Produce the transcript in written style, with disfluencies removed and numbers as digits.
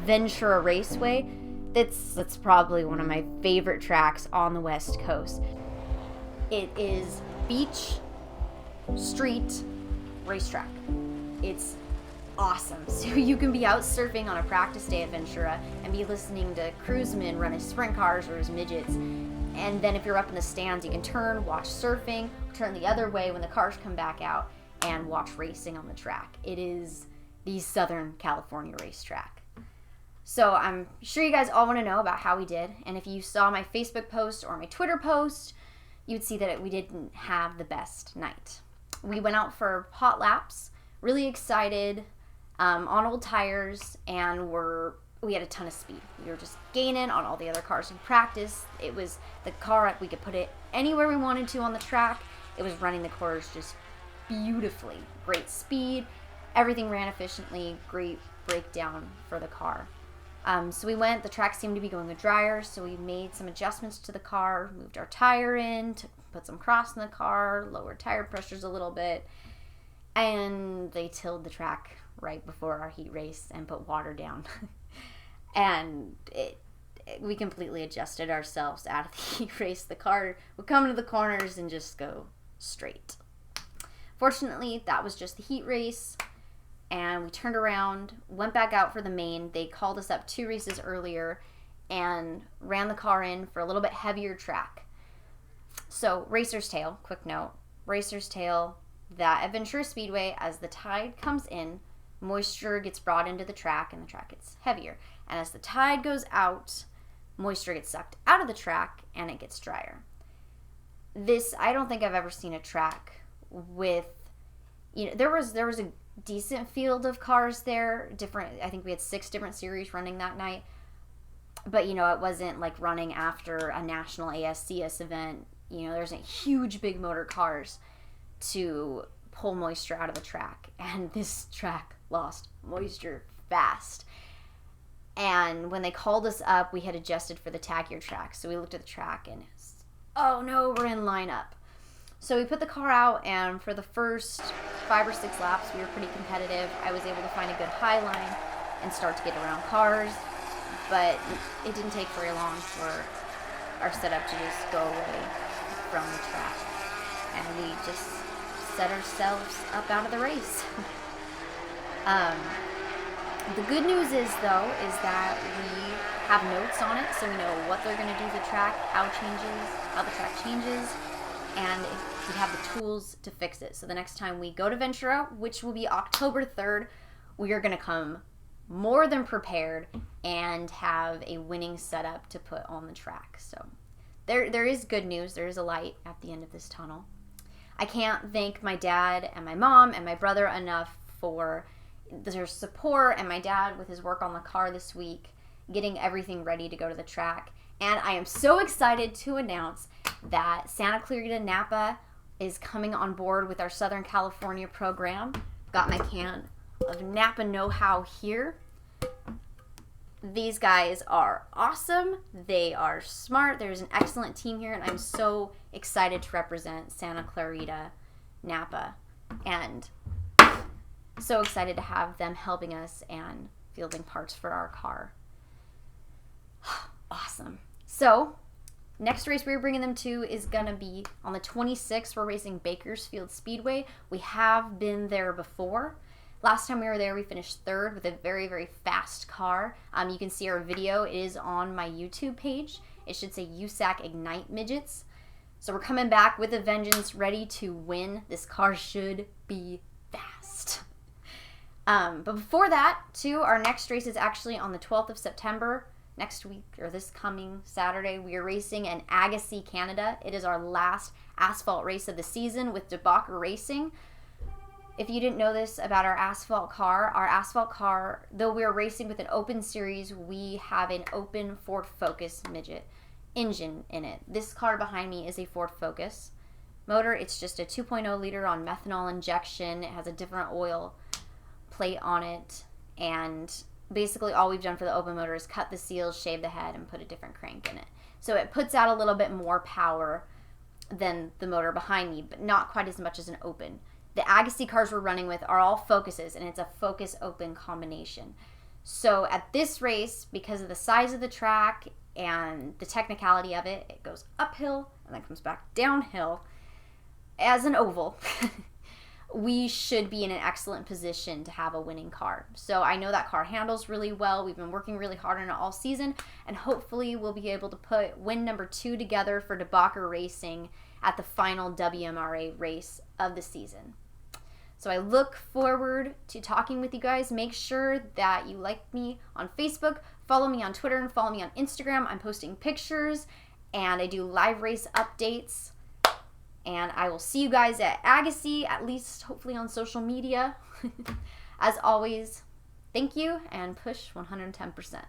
Ventura Raceway. That's probably one of my favorite tracks on the West Coast. It is beach, street, racetrack. It's awesome. So you can be out surfing on a practice day at Ventura and be listening to cruisemen run his sprint cars or his midgets. And then if you're up in the stands, you can turn, watch surfing, turn the other way when the cars come back out, and watch racing on the track. It is the Southern California racetrack. So I'm sure you guys all want to know about how we did. And if you saw my Facebook post or my Twitter post, you'd see that we didn't have the best night. We went out for hot laps, really excited, on old tires, and we had a ton of speed. We were just gaining on all the other cars in practice. It was the car, we could put it anywhere we wanted to on the track. It was running the course just beautifully. Great speed. Everything ran efficiently. Great breakdown for the car. So we went, the track seemed to be going drier, so we made some adjustments to the car, moved our tire in, put some cross in the car, lowered tire pressures a little bit, and they tilled the track right before our heat race and put water down. And we completely adjusted ourselves out of the heat race. The car would come into the corners and just go straight. Fortunately, that was just the heat race. And we turned around, went back out for the main. They called us up 2 races earlier and ran the car in for a little bit heavier track. So, Racer's Tail, quick note. Racer's Tail, that at Ventura Speedway, as the tide comes in, moisture gets brought into the track and the track gets heavier. And as the tide goes out, moisture gets sucked out of the track and it gets drier. I don't think I've ever seen a track with, there was a decent field of cars there. I think we had 6 different series running that night. But, it wasn't like running after a national ASCS event. There's huge big motor cars to pull moisture out of the track. And this track lost moisture fast. And when they called us up, we had adjusted for the tackier track. So we looked at the track and oh no, we're in lineup. So we put the car out, and for the first 5 or 6 laps, we were pretty competitive. I was able to find a good high line and start to get around cars, but it didn't take very long for our setup to just go away from the track. And we just set ourselves up out of the race. The good news is, though, is that we have notes on it, so we know what they're going to do to the track, how the track changes, and we have the tools to fix it. So the next time we go to Ventura, which will be October 3rd, we are going to come more than prepared and have a winning setup to put on the track. So there is good news. There is a light at the end of this tunnel. I can't thank my dad and my mom and my brother enough for their support, and my dad with his work on the car this week, getting everything ready to go to the track. And I am so excited to announce that Santa Clarita Napa is coming on board with our Southern California program. Got my can of Napa know-how here. These guys are awesome. They are smart. There's an excellent team here, and I'm so excited to represent Santa Clarita Napa. And so excited to have them helping us and fielding parts for our car. Awesome. So, next race we're bringing them to is going to be on the 26th. We're racing Bakersfield Speedway. We have been there before. Last time we were there, we finished 3rd with a very, very fast car. You can see our video. It is on my YouTube page. It should say USAC Ignite Midgets. So we're coming back with a vengeance, ready to win. This car should be fast. But before that, too, our next race is actually on the 12th of September. Next week, or this coming Saturday, we are racing in Agassiz, Canada. It is our last asphalt race of the season with Debacker Racing. If you didn't know this about our asphalt car, though we are racing with an open series, we have an open Ford Focus midget engine in it. This car behind me is a Ford Focus motor. It's just a 2.0 liter on methanol injection. It has a different oil plate on it, and basically all we've done for the open motor is cut the seals, shave the head, and put a different crank in it. So it puts out a little bit more power than the motor behind me, but not quite as much as an open. The Agassiz cars we're running with are all Focuses, and it's a Focus open combination. So at this race, because of the size of the track and the technicality of it, it goes uphill and then comes back downhill as an oval. We should be in an excellent position to have a winning car. So I know that car handles really well. We've been working really hard on it all season, and hopefully we'll be able to put win number 2 together for DeBacher Racing at the final WMRA race of the season. So I look forward to talking with you guys. Make sure that you like me on Facebook, follow me on Twitter, and follow me on Instagram. I'm posting pictures, and I do live race updates. And I will see you guys at Agassi, at least hopefully on social media. As always, thank you, and push 110%.